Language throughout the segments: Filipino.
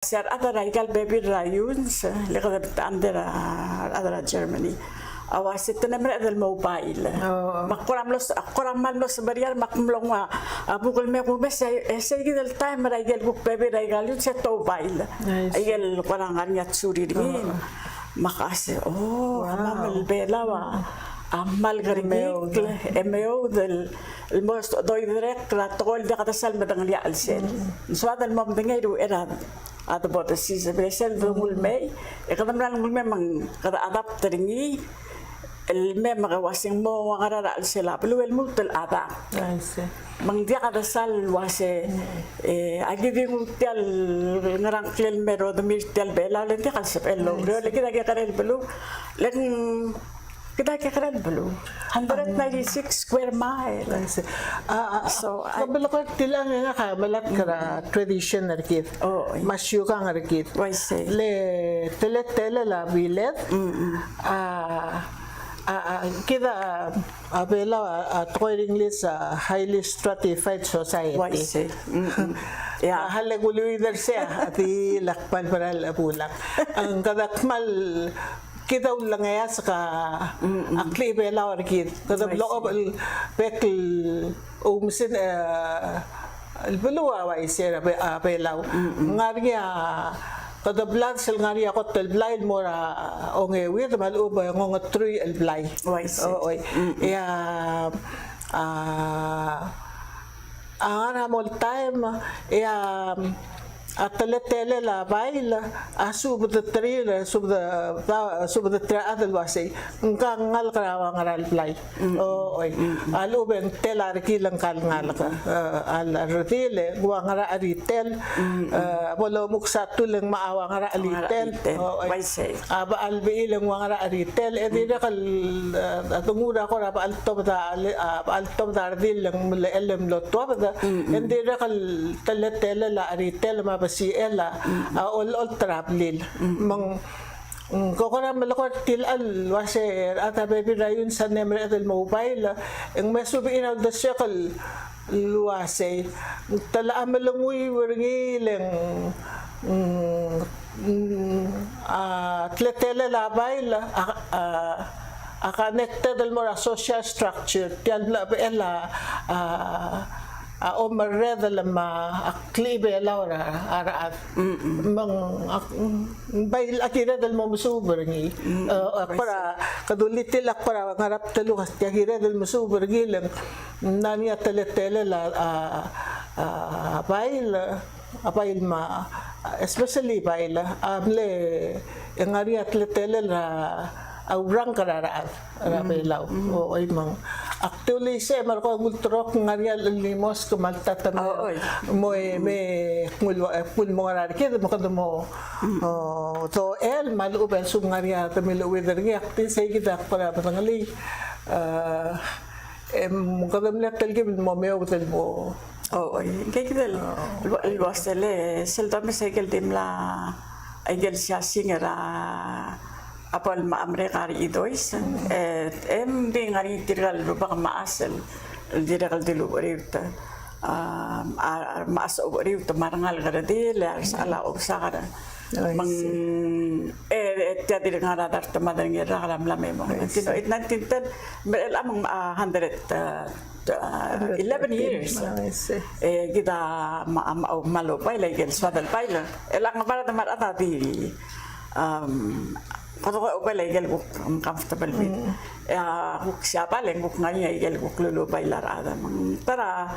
Ser adara baby rayuns لقد adara Germany awas itu namanya adalah mobile. Makuram los bariar makumlong bukul me kumes saya gitu time raygal buk baby raygal yun sa mobile. Ayel kurang niya suri din. Makas amal bela wa amal garmik emeo del الموست دوي درك لا تقول ده قتصل بدن لي ألسن سواء المهم دنيا إراد هذا بعد السيزة بيسال بقول ماي قدام لنا نقول ماي من قد أدب ترني الماي مغواسين مو وغرر ألسلا بلو الموت الأدب من دي قد سال واسه أجدي متيال نران كل مرة دمير تيال بلا لين دي قد سبلو لكن أجي قرر بلو لكن kita kira belum 196 square miles. So kabel ko tilang nga ka balat kara tradition narkit. Masyo ka narkit. Le tele la bilet. Kita abela at English highly stratified society. Ya hal gulu idar siya ati lakpan para lapulak. Ang kadakmal kita ulang ya saka akli bela orkid kada blog bekl umsin البلوة ويصير بيلاو ngariya kada blood sel ngariya ko tel blind mora onge with malu ba ngong tree el blind oy ya ana mol time ya التلاتة لا بايلا أسوب التريل سوب التريل هذا الواسي نكان نالكرا وانغرال بلاي أوي ألو بين تل أركي لنكال نالكا الرتيل وانغرا أريتل ولو مكساتو لن ما وانغرا أريتل أبا البي لن وانغرا أريتل إذا دخل تمورا كورا بالتوب دا أرتيل لن ملألم لطوب دا إذا دخل تلاتة لا أريتل ما basi ela all travelil mang kokora malakot til al wase ata baby rayun sa nemre at mobile ang masubi inaw da circle luwase tala amalungoy werngileng tletele labay connected al mora social structure tial ela o marreda lama aklibe laura araat mang bay akira dal mo musuber ni para kadulitil ak para ngarap talukas akira dal musuber gilang naniya teletele la apail ma especially bail able ngari atletele la aurang kararaat rapilaw o ay mang actually se marko gultrok ngarial limos kumaltatama mo me pul mo ngarar kid mo kadmo so el maluben sum ngaria tamilo weather ngi akti se gidak para patangali kadam la telgi mo me hotel mo kay kidal alwasele seldom se gel dimla ay gel singera apal ma Amerika idois di ngari tiral rubak maasel diral dilu riuta maas riuta marangal garadi la sala obsara mang tiadi ngara dar tamadan ngira kalam lamemo tino it 1910 mel among 11 years kita malo paila gel swadal paila elang para tamar atati Kalau kau upay lagi buk comfortable with, buk siapa lagi buk ngani lagi buk lulu bailar ada. Tara,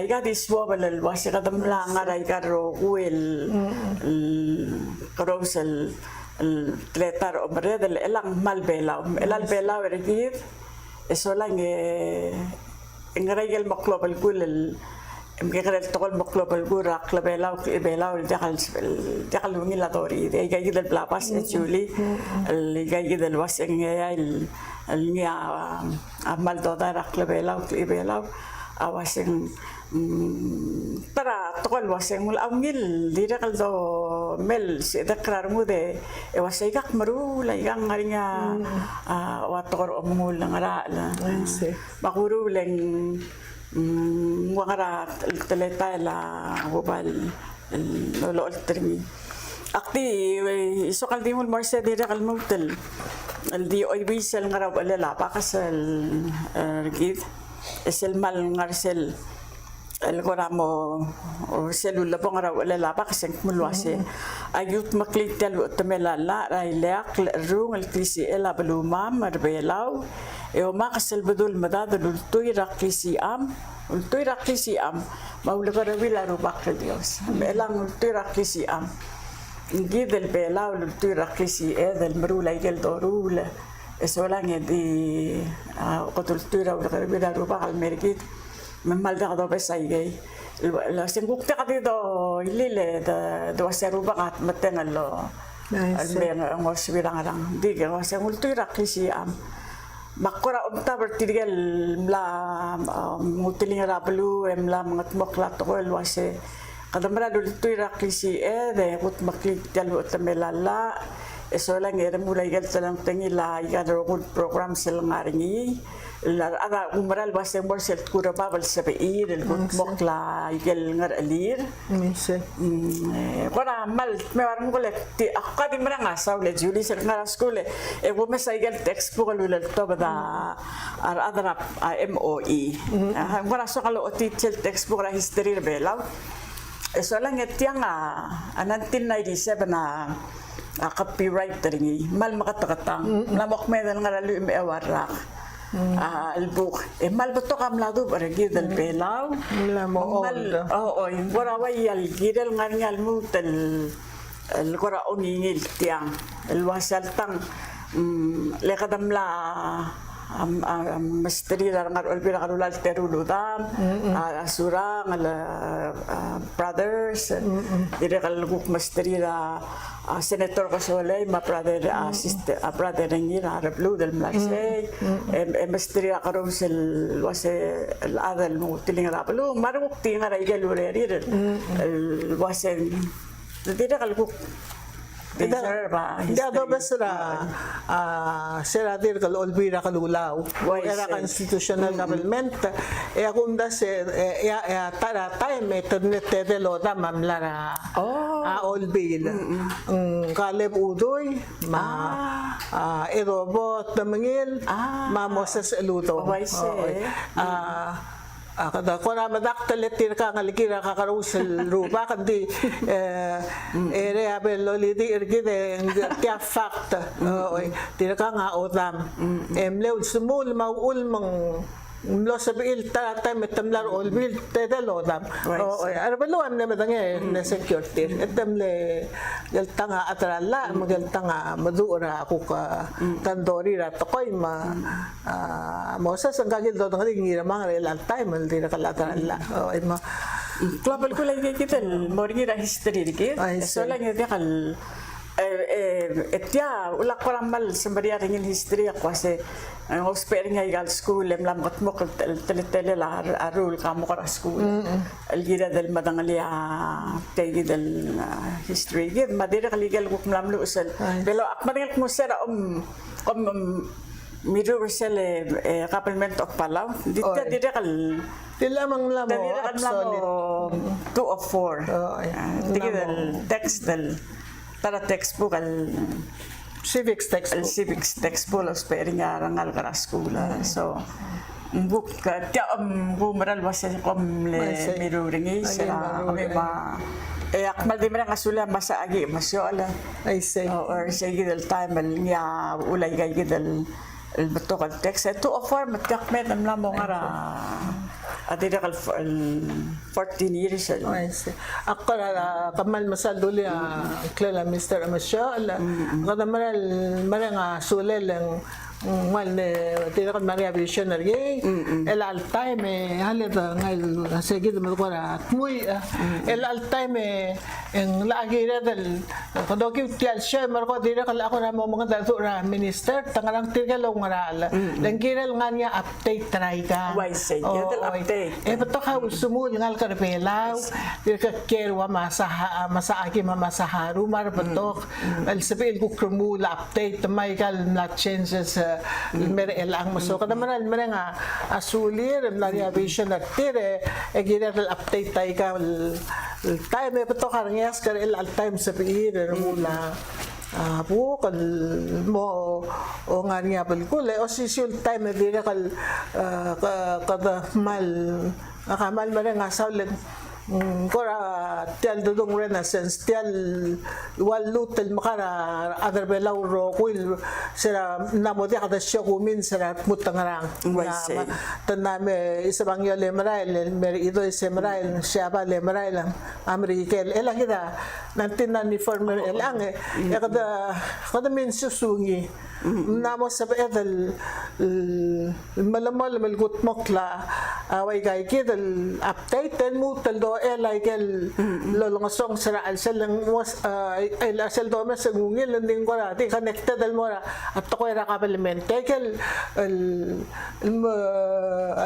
ikat iswa balal wasi kadam langar ikat roel, karosel, tretar obre del elang mal belau, elal belau ergir, esolang engarai gel maklop el kul Mkekere tokol moklop el gura klabela bela dakal wingila dori de gay del plapas chuli el gay del waseng el nya amal doda klabela bela awaseng para tokol waseng mul awngil dirakal do mel dakrar mude e wasegak maru la yang ngarinya watokor omul ngara la makuru leng وغرات الثلاثة لا وبال لو قلت ترمي Akti, iso kaldi mo morse dire kalmutel. Aldi oy wisel ngaraw alala pa kasal gid. Esel mal ngarsel el goramo o selula po ngaraw alala pa kaseng mulwase. Ayut maklitel utemelala railak rung el klisi ela baluma marbelaw. E o makasal badul madadul tuy raklisi am. Ultoy raklisi am. Maulagarawila rubak Dios. Belang ultoy raklisi am. Gid el bela o l'ultura raclisi del marula igel dorula esolang di qotultura o qarbira ruba al mergit mal da do besaygay la senguk ta do ilile do seruba kat matengallo al men ngos birang diga ngos ultura raclisi am makora umta bertigel mla mutiling rablu emla mangatmok to el wase kadamra dultoy raklisi de kut maklik dalu tamelala eso lang mulai gal talang tengila iga rogul program sel ngaringi la aga umral baseng borsel kura babal sabeir el kut mokla igal ngar alir Minsan. kora mal me warang golek ti akadi maranga saule juli sel ngara skole e wo mesa igal textbook lul to bada ar adra MOE kora so kalo teacher textbook ra history belaw eso lang etiang 1997 na copyright ringi mal makatakatang lamok medal ngaralu im ewarak el book mal beto kam ladu baragi del belaw mal gora way al gidel ngarngal mutel el gora ongingil tiang el wasaltang le kadam la misteri dar ngar olbira kalulal teruludam asura ngal brothers dire kaluguk misteri da senator kasole ma brother assist brother ngira reblu del mlasay misteri karom sel wase al adal mutiling rablu maruk tinga ra igalure rir wase dire kaluguk Dado basra seradir kal olbira kalulaw era constitutional government e akunda se tara time internet de loda mamlara olbil kaleb udoy ma robot mangil ma Moses Eluto kada kora madaktal letir ka ngalikira ka karusel ruba kandi ere abello lidi irgide kya fact oy tirka nga otam emle sumul maul mang mlo sabil ta metamlar olbil tedalodam oy arbalo am ne madange ne security etamle galtanga atralla magaltanga madura ku ka tandori ra tokoy ma Moses ang gagil do ng ngira mga real time al dira kalatralla oy ma global ko lagi kita morgi ra history dikit so lang yun kal etya ulak parang mal sembari ringin history ako kasi ang hospering ay gal school lam mo tele la arul kamo kara school algira del madangalia tegi del history gid madira kaligal ko lam lusel pero akmaringal ko sera middle resel kapelment of Palau dito kal tilamang lamo absolute 2 of 4 tigi del text del para textbook al civics textbook los pering arangal kara school so book ka gumaral was kom le miruringi sa kami ba akmal di merang asula masa agi masyola I say or say gidel time niya ulay gay gidel el beto kal text 2 of 4 matkakmet am lamo ngara Adira kal 14 years ago. Ako na kamal masaduli klala Mr. Amasyo. Kada marang sulel ang mal tira kan Maria Visionary. El al time halida ngal segid mo ko na muy el al time ang lagi dal kadoki tial siya marko dira kala ako na mo mga dato ra minister tangarang tigalaw ngaral. Langkiral nga niya update try ka. Why say update? Beto ka sumul ngal karpelaw ka kerwa masaagi mamasaharu mar betok al sabil ko krumula update may kal na changes mer elang maso kada maral nga asulir Maria Vision at tire gira update tay ka time beto karngas kar el al time sa piir mula po kal mo o nga niya balkul o sisul time dire kal kada mal akamal mare nga saulen kora tial dudong renaissance tial walutel makara other belaw ro kuil sira namodi kada syakumin sira mutangarang na taname isabang yo lemrail mer ido semrail siapa lemrail amerikel elang kita nanti ni former elang kada min susungi namo sa edel malamal melgut mokla away kay kidel update ten mutel do elakel lolongasong sara alsel lang was el asel do mas ngungil nding ko rati connected al mora at ko era kaplement kel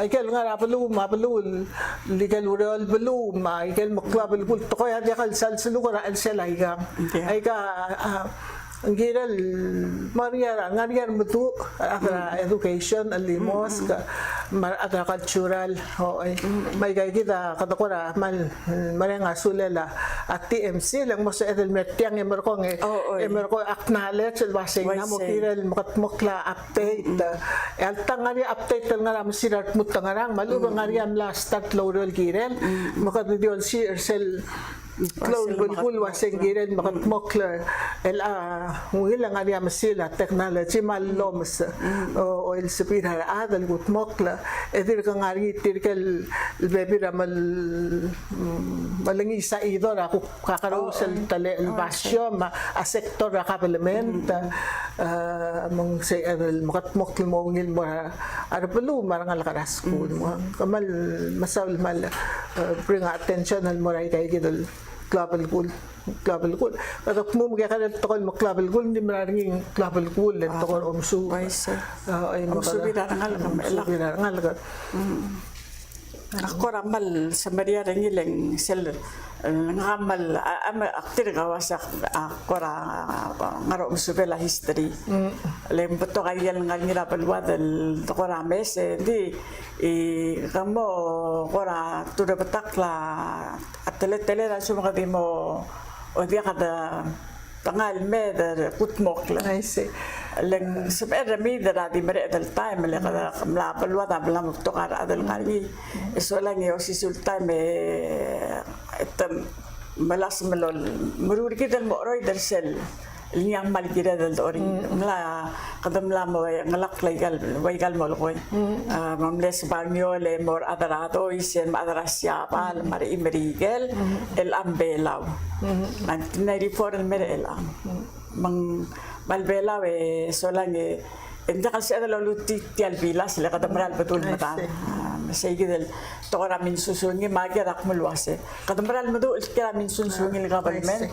ay kel nga rapulu mapulul legal urol bulu ma ay kel maklabel kul to ko hadi kal sal sulu ko alsel ay ka ang giral Maria ngarian betu atra education alimos ka atra cultural hoy may gay kita katakora mal marenga sulela at TMC lang mo sa edel metiang emerkong emerko acknowledge basing na mo kiral makatmokla update el tangari update nga ram sirat mutangarang malubang ngarian last start lower kiral makadiol si ersel cloud bulbul waseng giren makat mokler hilang ada masila technology maloms oil sepira adal gut mokla edir kang ari tirkel baby ramal malangi sa idor ako kakarusel tale basyo ma a sektor ka parliament mong say makat mokl mo ngil mo arpelu marangal karas ko kamal masal mal bring attention al moray kay gidol global goal kada mo mga kada tokol mo global goal hindi maraming global goal at tokol omsu ay bira ngal ako ramal sa Maria ringileng sel ngamal aktir gawasak ako ra ngaro umsubela history lembuto kayal ngal ngira palwadal to rames di kamo kora tuda patakla atele ra sumaka mo o dia kada tangal me der kutmokla I see leng sabera mi der di mere del time le kada mla palwada bla to kara adal ngali eso lang yo si sultan me etam malas melol murur kita mo roy der sel liang mal kira del oring mla kadam la mo ngalak legal mo ko mamles banyo le mor adarato isen adarasya pal mari imerigel el ambelaw 1994 el mere el mang malbelaw solang endak kasi ada lalu tial bilas le kadam ral betul mata masih del tora min susungi magi rak mulwase kadam ral madu kira min susungi le government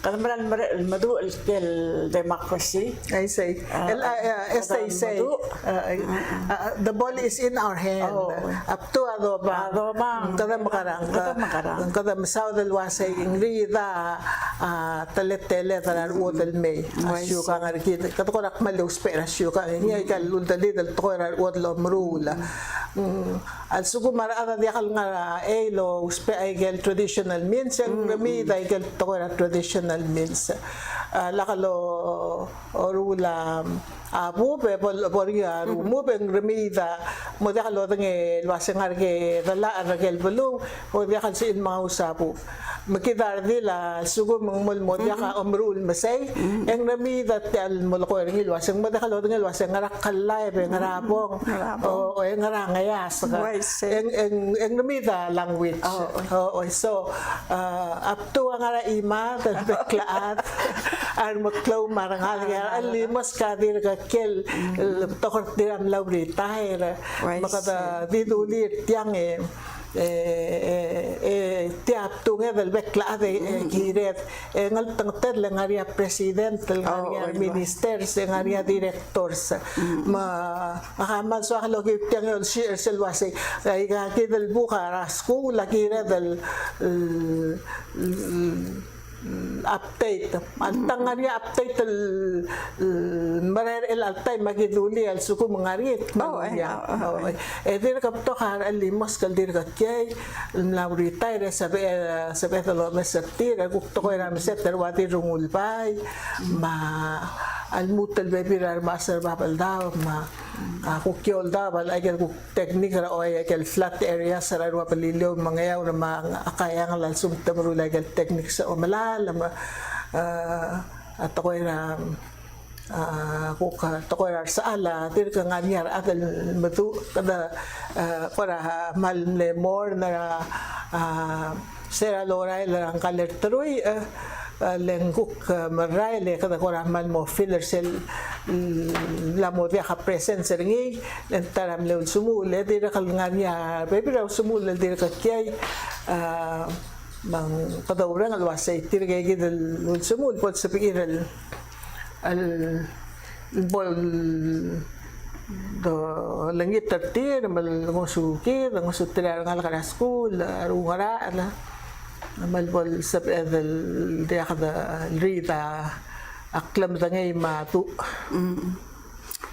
kadam ral madu el democracy I say as they say the ball is in our hand up to adoba kada makarang kada masaw del wase ingrida tele tanar udel may asyo ka ngarikita kada ko rak malus pero asyo ka niya ikal dali del toira udlo mrula al sugo mara ada diakal nga elo uspe ay gel traditional means ang rami da gel toira traditional means lakalo orula abu pe poria mu ben remida mo da lo nge wasengar ke dala argel bulu o dia kan sin mga usapo makidar nila sugo mul mo dia ka umrul masay ang remida tel mo ko ngil waseng mo da lo ngil waseng ngarak kalay be ngarapong o ngarangayas ang remida language so up to ang ara ima beklaat ang maklaw marangal alimos kadir ka kel tokor diram lauri tahir makada didulir tiang tiap tunge del bekla de giret ngal tangted lang area president lang area ministers lang area directors makamal so halo gip tiang yol share selwase ay ka kidel bukaras ko lagi del update. Antang nga niya update marer el altay magiduli al suku mangarit mangya. Dir ka to har alimos kal dir ka kay la retire sabe lo mestir ku to ko era mesetter wati rungul pai ma al mutal bebirar master babal daw ma ku kyol daw bal ay ku technique ra o ay flat area sa ra palilyo mangayaw na makakaya nga lal sumtamro legal technique sa omalala ma at ako na ko sa ala tir ka nga niya agal matu kada para malne more na sera loray lang kalertroy lengkuk maray le kada ko ramal mo filler sel la mo dia ka presence ringi taram le sumule dir ka nga niya baby raw sumule dir ka kay mang kadawran alwasay tirgay gidal sumul pot sa pigiral al bol do langit tertir mal ngosuki ngosutra ngal kana school arungara ala mal bol sa el dia kada rita aklam tangay matu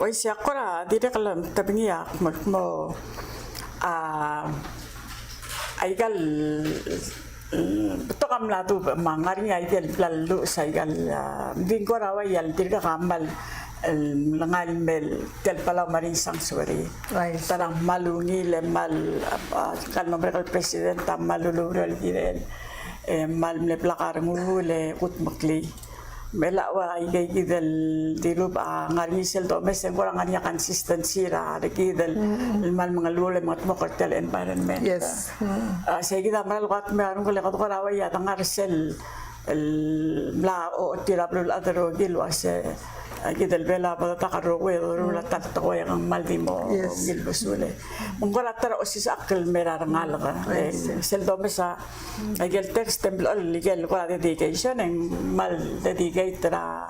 Oy siya ko ra di kalam tabingiya mo ay gal betul kam lah tu mangar ni ayel lalu saya din ko rawa yal dirga kamal langal mel tel pala maring sanctuary tarang malungi le mal kan nomor presiden tam malulurel giren mal le plakar ngule ut makli mela wa ay gidel dirub ngari sel do mes ko lang anya consistency ra gidel mal mga lule mat mo cartel environment yes saya kita maral wat meron ko lekot ko rawa ya tangar sel la o tira blul adro gilwas gidel bela pa takaro we ro la tatto yang maldi mo gilbusule mong tara o sis akkel merar ngal sel do mesa gel text temple legal ko dedication en mal dedicate ra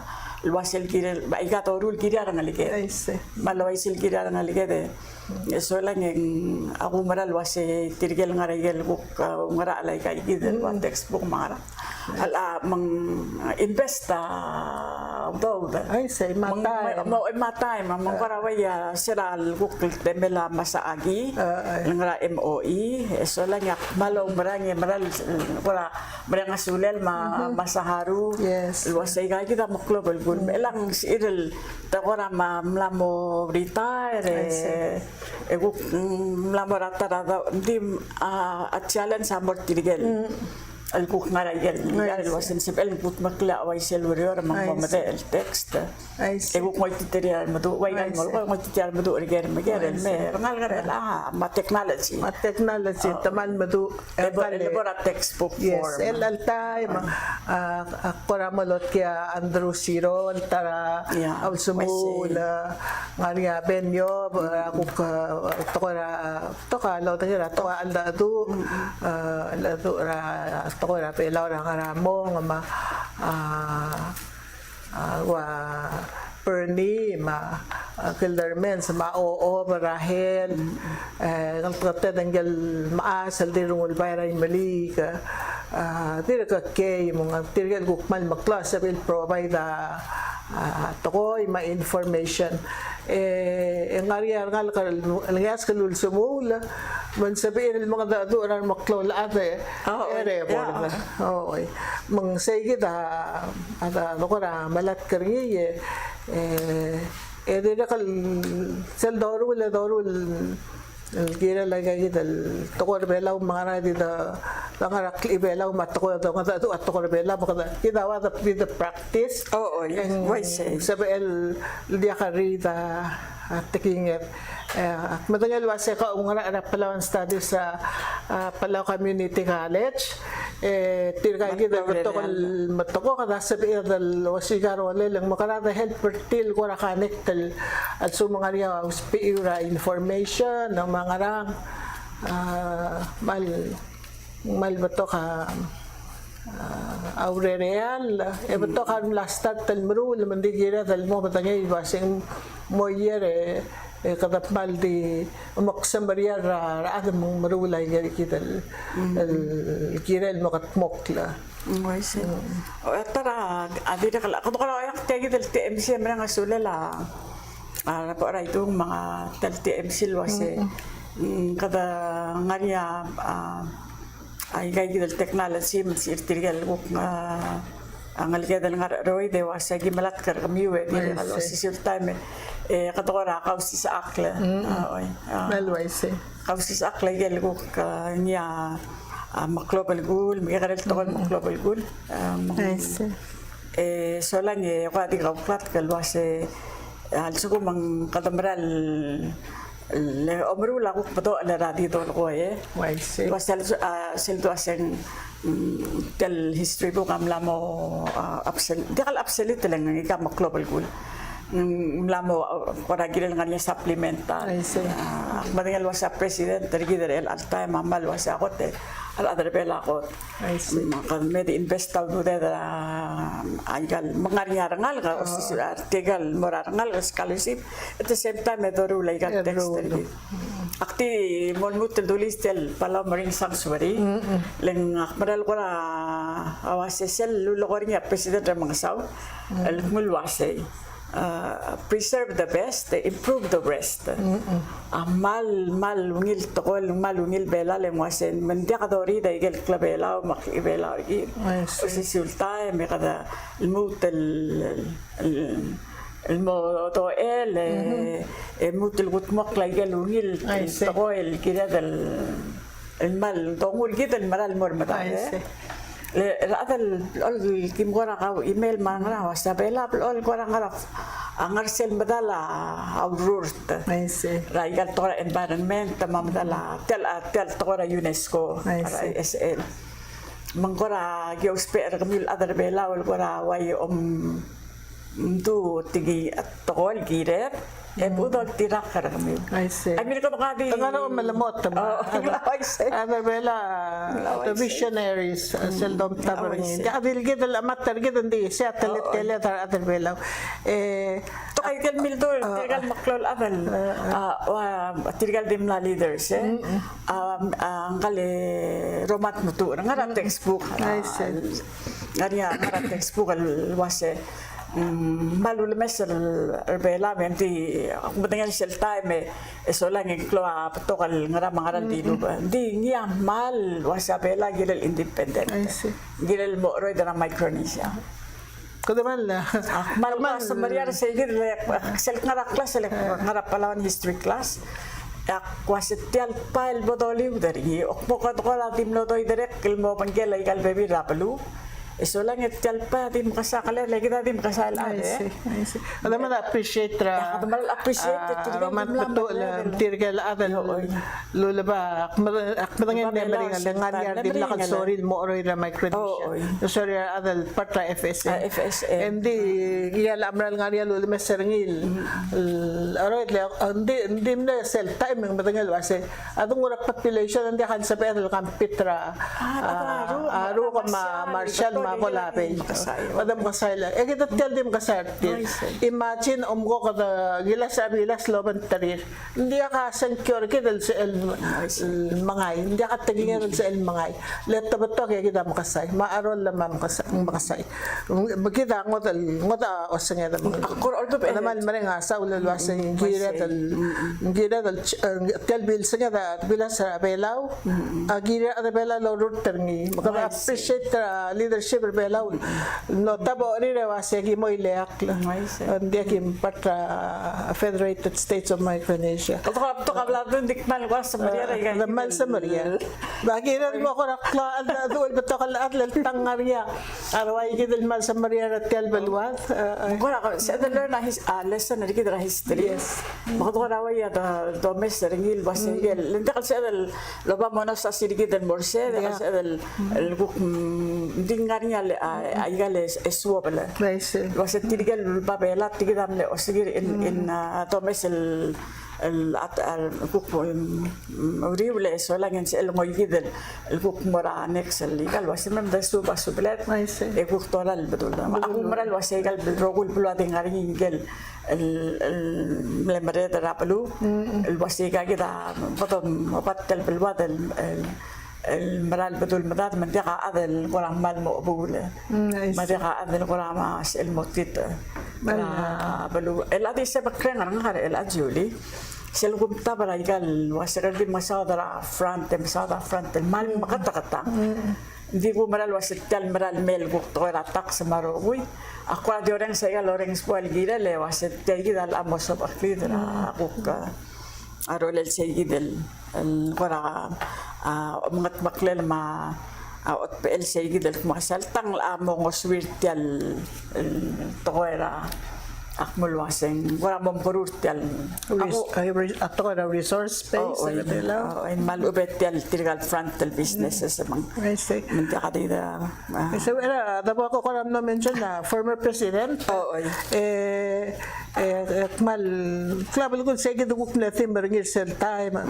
الواسل كير بعيقات أورول كير أنا لقيت ما الواسل كير أنا لقيت سؤالنا أقو مرة الواسل ترجل نغريجل بوك نغرا على كاي كده الواتكس بوك مارا هلا من إنفستا وده ما تايم من قرا ويا سرال بوك تملا مساعي نغرا MOE سؤالنا مالو مراني مرال قرا مراني سولل ما masaharu الواسل كاي كده مقلوب Melang irel takora mlamo retire ego mlamo rata di a challenge amor tirgel al kuk ngarayel el wasen sepel put makla away sel warrior mang pamate el text ego ko titeria madu way ngal ko titeria madu reger mager me ngal garela ma technology taman madu elabora textbook form el altay akora malot kya Andrew Siron tara awsumul ngaria benyo akuk toka lo tira to alda du ra ko ra pe laura karamo nga wa Perni ma kildermen sa oo barahel ang trate danggel maasal dirungul bayra mali ka dire ka kay mga tirgel gukmal maklas will provide tokoy ma information ang area ngal ngas kalul sumul man sabihin mga daduran maklol ate ere borda oy mang sige da ada lokora malat kariye dire kal sel dorul kira lagi kita tokor belaw mga di da langarak ibelaw matokor da kata tu atokor belaw kita wata the practice yang sabel dia karita taking it matagal wase ka ungara na Palawan studies sa Palaw Community College tirga kita matoko kada sabel wasigaro lang makarata help fertil ko ra connect at so mga riya spiura information ng mga rang mal bato ka aurereal bato ka last start talmru mandigira talmo batangay basing moyere kadap maldi umaksam bariyar ra adam mong marulay gari kita kirel makatmokla Wise. O tara, adi na kala. Kung kala ayak tegi del TMC mga nga sulala. Na po ray itong mga del TMC wase. Kada nga niya ay gay del technology masir tirgal ko ang algedal nga roy de wase gimalat kar kami we di kalo sisil time katora kausi sa akla. Oy. Malwise. Kausi sa akla gel ko niya global goal, may karel to global goal. So lang ko ati kauplat kalwase also ko mang kadamral le omrula ko pato ala radi to ko Wise. was selto aseng tel history book am lamo absolute lang ng ikam global goal. Lamo para gilal nga niya supplemental. Matingal was a president, tergidar al time mamal was a kote. Al other bela ko. Med invest taw do aygal mangarngal ka o tegal morangal scholarship at the same time medoru like at text. Akti mon mutel dulistel pala maring sanctuary. Leng akmaral ko na awasesel lulokor niya president ng mga saw. Al mulwase. Preserve the best, improve the rest. Mal ungil tokol mal ungil bela le moasen mendia kadori da igel klabela mak ibela gi. Sisulta me kada الموت الموضوع الموت الغتمق لا igel ungil tokol kida المال تقول كده المال المرمى هذا الكيم قرا قاو إيميل ما نراه وسابيلا بالأول قرا نراه أنغرسل بدلا أو رورت رايقال تورا environment تمام بدلا تل تورا يونسكو SL من قرا جوسبير كميل أدر بيلا والقرا واي دو تيجي تقول جيرة budog tirakar kami. I see. I mean, kung kadi... Tagalo malamot. Other bela, the visionaries, seldom tabangin. Adil gidal amat targit hindi siya telet other bela. To kay kan mildo, tirgal maklol adal. Tirgal dimla leaders. Ang kali romat mutu. Ngara textbook. I see. Ngara textbook wase. Malu mesel bela menti aku mendengar sel time solang ikloa tokal ngara mangaral di lupa di ngia mal wasabela gilal independent gilal mo roy dana Micronesia kudaman la mal mas mariar segir sel ngara class sel ngara Palawan history class kwasetial pal bodoli udari okpo kadkola timlo doy direk kilmo pangela igal bebi rapalu eso lang talpa di makasakala lagi tadi makasala alam mo na appreciate ra roman betul tirgal adal lulaba akmadangin nemering langan yar dim lakal sorry mo oroy ra Micronesia sorry adal patra FSM hindi iyala amral nga niya lulama serngil oroy hindi na sel time ng madangal wase adong urak population hindi kan sa pedal kampitra aro ka Marshall makolape padam kasayla kita tell them kasartil imagine umgo kada gilas abilas loban tarir hindi ka secure kita sa mangay hindi ka tagingin sa mangay let tabato kaya kita makasay maarol lamang makasay kita ngota osanya naman maring asa ululwasan gira dal tel bil sanya da bilas belaw gira da belaw root terni maka appreciate leadership berbelaw no tabo ni rewase gi mo ileak hindi kim patra Federated States of Micronesia to kabla dun dikmal ko sa Maria the mal sa Maria bagiran mo ko rakla adul beto kal adlal tangaria arway gidel mal sa Maria tel belwat ko sa learn his lesson na gidra history makado raway da domes ringil basingel lindakal sa loba mo na sa sidigidel morse da sa el dingarnya aygal eswobla was tirgal babela tigam le osgir in domes el uriule solangen el moyidel el kuk mora nexel legal was mem da suba sublet e kuk toral bedul aku moral was egal rogul bulu ngari gel el lemre da rapalu el wasiga gida potom batel belwad المرال بدول مدات من دقة أذل قرام مال مقبولة ما دقة أذل قرام عاش الموتيت بلو الأدي سبكرين عن الأجولي سلقوم تبرا يقال وسرد المصادر فرانت المال مقطع ديقو مرال وستال مرال ميل قطوير الطقس مروي أقوى دورين سيقال لورين سبوال جيرا لي وستال جيدا الأمو سبقليد أقوك أرول السيد القرى مقلل ما أتبقل سيد المحسل تنغ الأمو غسوير تيال الطويرة أكمل واسين ورا ممبرور تيال أتوقع resource space إن مالو بتيال تيرجال فرانت البيزنس سمع من تقدي ده so era dabo ko karam na mention na former president mal club ko sige do ko na timber ngir sel time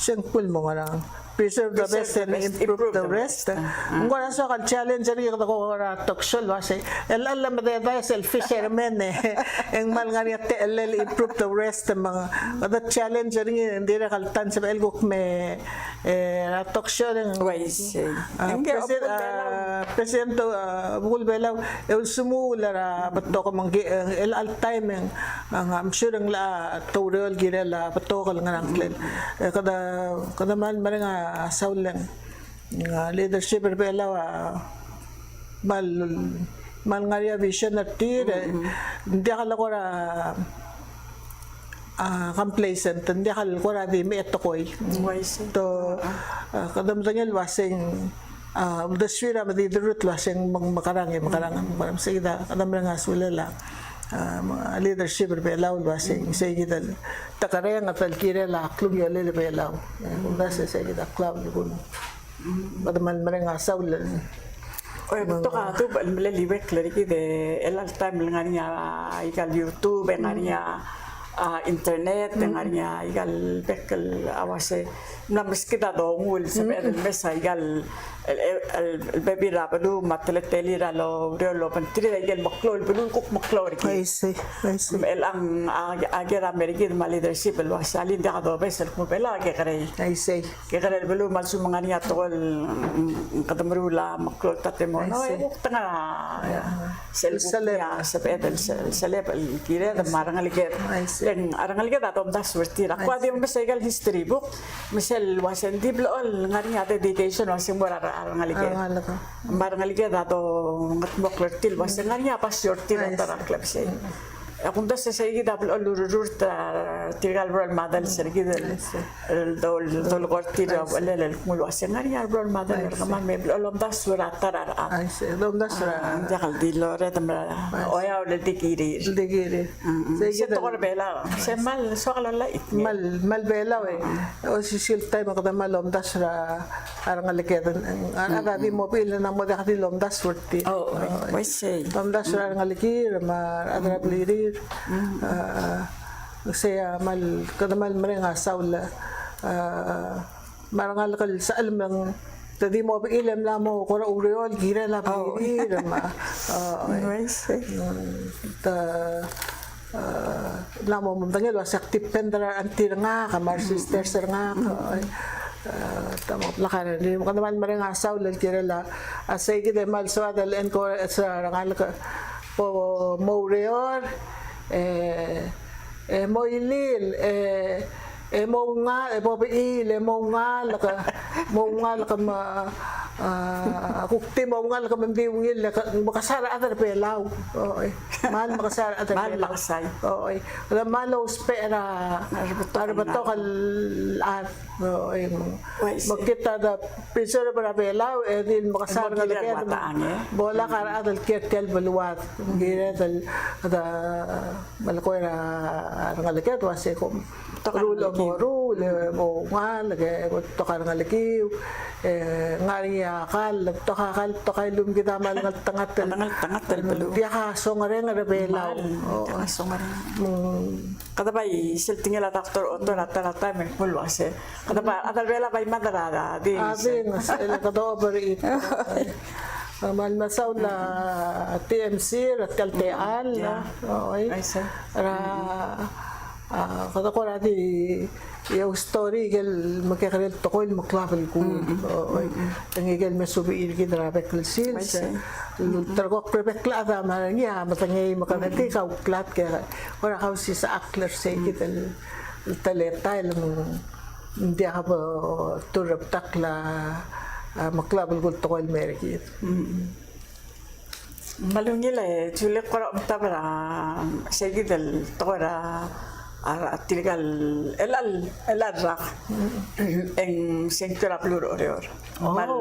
sel pul mo ngarang preserve the best and improve the rest. Kung wala sa kan challenge rin ko talk show wase el alla madaya sel fisherman ang mal nga niya el improve the rest mga the challenge rin hindi ra kaltan sa el guk me talk show rin ways president bugul belaw el sumula ra bato ko mang el all time ang I'm sure ang la tutorial girela bato ko nga nang kada man nga saulang leadership berbela mal ngaria vision at tira hindi akala ko complacent hindi akala ko di may etokoy to kadamdangel wasing the swira madi dirut wasing makarang maram sige kadamdang asulala leadership berbela wasing sige dal takareng at alkire la klub yo lele belau unda se sige da club kun badaman marenga saulan oy to ka tu malali wek lari de el time ngania igal youtube ngania internet ngania igal bekel awase na meskida do ngul se el mesa igal el baby rabadu matleteli ralo relo pentri igal maklol belun kuk maklor ki el ang agera merigid mal leadership el wasali da do besel ko bela ke kare ke kare belu mal su mangania tol kadamru la maklol tatemo no tanga sel ya sebet el seleb el kire da marangal ke en arangal ke da tom das vertira kwa di mesel history book mesel wasen diblo ngania dedication wasen bora Marangalige dato ngat moklertil wasenganya pas yortil antara klub sih. Aku dah selesai double lurur tirgal role model sergi dol kortir lel mul wasenganya role model kaman mebel olom das surat tarar. Olom das surat. Jangan di lore temra. Oya udah dikiri. Saya tu orang bela. Semal soal lah itu. Mal bela we. O sisil time kada mal olom das surat. Arang aliket. Ada di mobil na mo dah di olom das surat. Oh, wise. Olom das surat arang alikir mar ada beli saya mal kadamal merenga saula marangal kal sa alam tadi mo ilam la mo ko uriol gira la biri ma la mo mundangel was active pendra antir nga kamar sisters nga tamo lakar ni mo kadamal merenga saula gira la asay gide mal swada len ko sa rangal ka po mo uriol mo ilil mo nga po il mo nga laka ma kukti mo nga laka mambiwingil makasara atar pelaw mahal makasara atar pelaw malo spera arbato kal at magkita da pinsara para pelaw din makasara nga laka bola kara atal kertel baluwat gira dal ada malakoy na ngalakit wase ko rulo mo nga lagay mo to ka ngalikiw ngariya kal to kay lum kita mal tangat balu dia ka songare nga rebelaw songare kada bay siltingel ataktor oto rata men pulwase kada ba adal bela bay madarada di kada over it mal masaw na TMC at kaltean ra kada ko rati yung story gel magkakarel tokoy maklapal ko ang igel masubi irgi drabek sils tergok prepek la da maranya matangay makanati ka uklat kaya ora kausi sa akler se kitel taleta ilmu hindi ako turap takla maklapal ko tokoy mergi malungile chule kora tabra segidel tokora tiligal elal rak en sektora plur oreor mal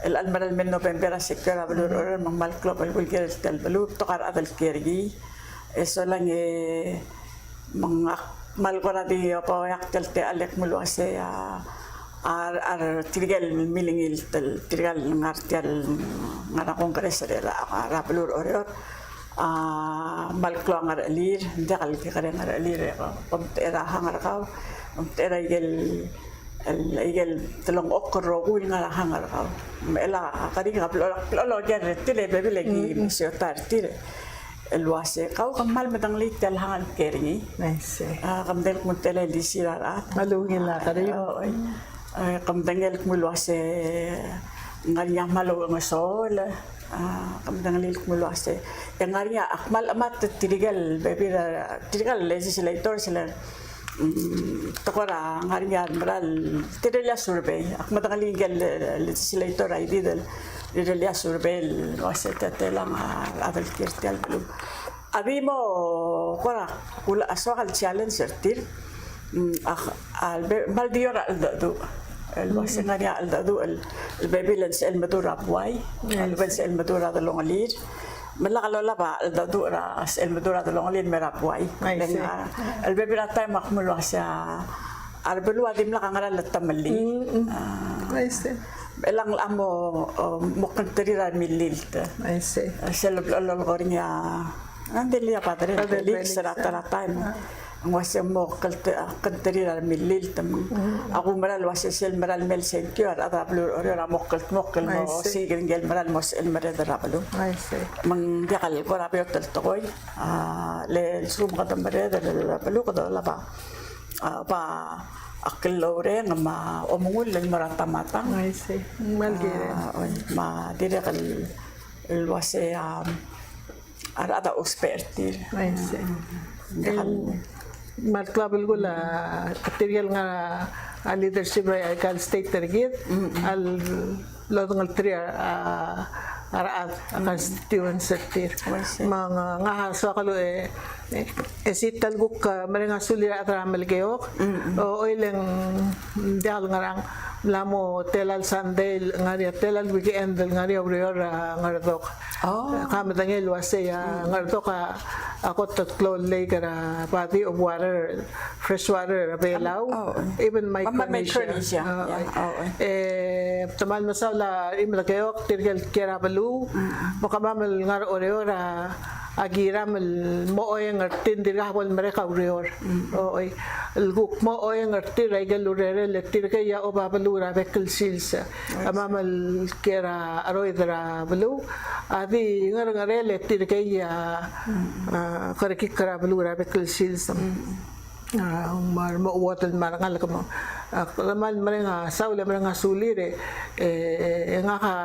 elal maral men November sektora plur oreor mal global bulger tel balu tokar adal kergi eso lang mga mal kora di apa yak tel te alek mulu ase tiligal milingil tel tiligal ngartial ngara kongres ra plur oreor malklo ngar alir dakal ke kare ngar alir era hangar kaw era igel telong okro ul ngar hangar kaw ela kari ngap lo ger tile bebe lagi misio tar tile elwase kaw kamal medang litel hangal keri nice kamdel muntele di sirarat malungila kare kamdengel mulwase ngar yang malo ngasol kamdang lilik mulwase yang ngaria akmal amat tirigal bebira tirigal legislator sila takora ngaria maral tirilia survey akmat legal legislator ay didal tirilia survey wase tatelang adal kirtial belu abimo kora kula aswal challenge sertir mal diora aldo الواسع غني الدو البيبيلنس المدورة بواي البنس المدورة دلونغلير من لا قالوا لا با الدو راس المدورة دلونغلير مرا بواي البيبيلة تايم مخمل واسع البلوة دي ملا غنغرا للتملي كويس elang amo mukang terira mililta seleb lolo gornya andeli apa tadi lik serata-rata wasa mo kanterira milil tam aku meral wasa sel meral mel sentior ada blur ora mokal mo sigel gel meral mos el meral rabalo mang dakal ko rapi hotel toy le sum kadam meral rabalo ko la ba pa akil lore ngama omungul le marata matang malgere ma dire kal el wasa ada ospertir marklabel gula material nga leadership ay kal state target al lodong al tri araat constituent sector mga nga haso kalo esital guk marenga sulir atramal kayok o ilang dial ngarang lamo telal sandel ngaria telal weekend ngaria urior ngardok kamatangel wase ngardok ako tatlo kara pati of water fresh water available even micronesia tamal masawla imlakayok tirgal kera balu makabamal ngar oreora agiram mooy ngartin dirahwal mereka urior oy lguk mooy ngartir regal urere letir kaya obabalura bekal silsa amamal kera aroidra balu adi ngar ngare letir kaya kariki kara balura bekal silsa mar mo water marangal ko laman marenga sawla marenga sulire nga ka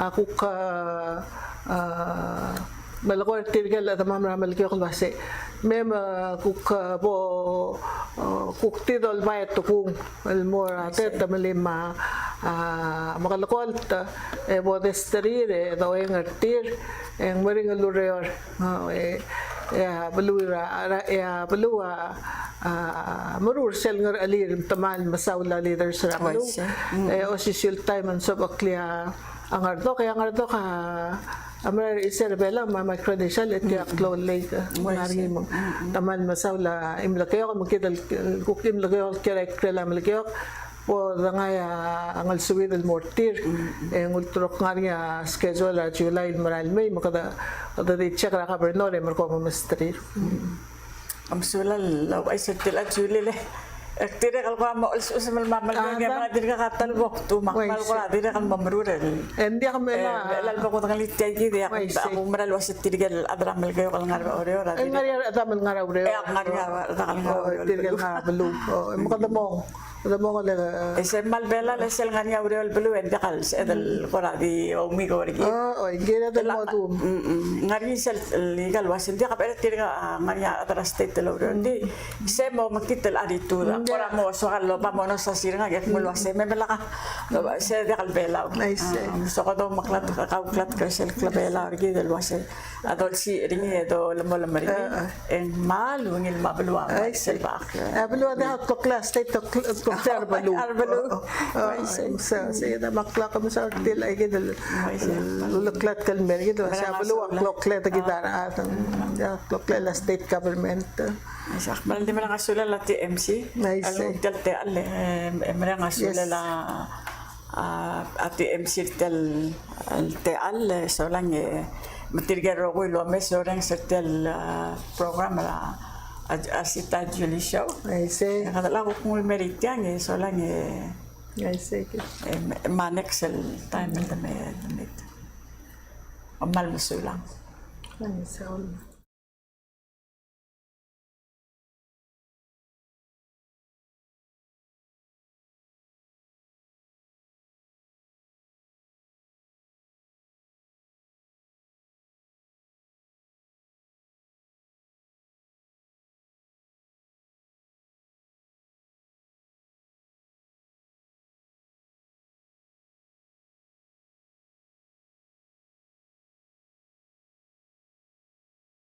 aku ka malakor tirgal at mamramal kyo kasi mem kuk po kuk tidol ba ito kung almora tet malima makalakol bodesteri daw yung artir ang maring alureor ya balua marur sel ngar alir taman masawla leaders rabalu osisyul time and sobaklia ang ardo kaya ngardo ka amar isarbela ma credential at kaya cloud lake ngari mo taman masawla imlakayo makidal kukim lakayo correct la malakayo po ngaya angal suwid al mortir ang ultrok ngari schedule July maral may makada di check ra ka bernore marko mastri am sulal law ay sertil at July le Tira kalau kamu usah mamal yang mana tira katal waktu makmal kalau tira kan mamrurel. Hindi kami Elal ba ko tangali tiay gidi ako meral wasit tira adram kayo kalau ngarba oreo ra. Ngari at aman ngara ure. Ngari takal nga. Tira nga belum. Makadamong. Kadamong ko Ese malbela lesel ngani oreo belu endakal edel koradi o mi gorgi. gira del modum. Ngari sel legal wasit dia kapere tira ngani atras state lo oreo. Di se mo makitel aditura. Ora mo so kallo pa mo no sa sirnga get mo wase me melaka. Se dia kalbela. So ko do maklat kauklat kasel kalbela orgi del wase. Adol si ringi do lamo lamari. En malu ngil mabluwa. Sel ba. Ablu ada hot class state to Arbalu. Saya dah maklak kami sa artil ay kita luluklat kalmer gitu. Saya belum kloklet kita ya kloklet la state government. Sak malam di mana ngasula la TMC. Alu telte alle mana ngasula la TMC tel al solang matirga rogo lo mes orang sertel program la asita Julie Show. I say. Kadala ko kung meritian solang I say. Manexel time na damit. Amal masulang. Ano sa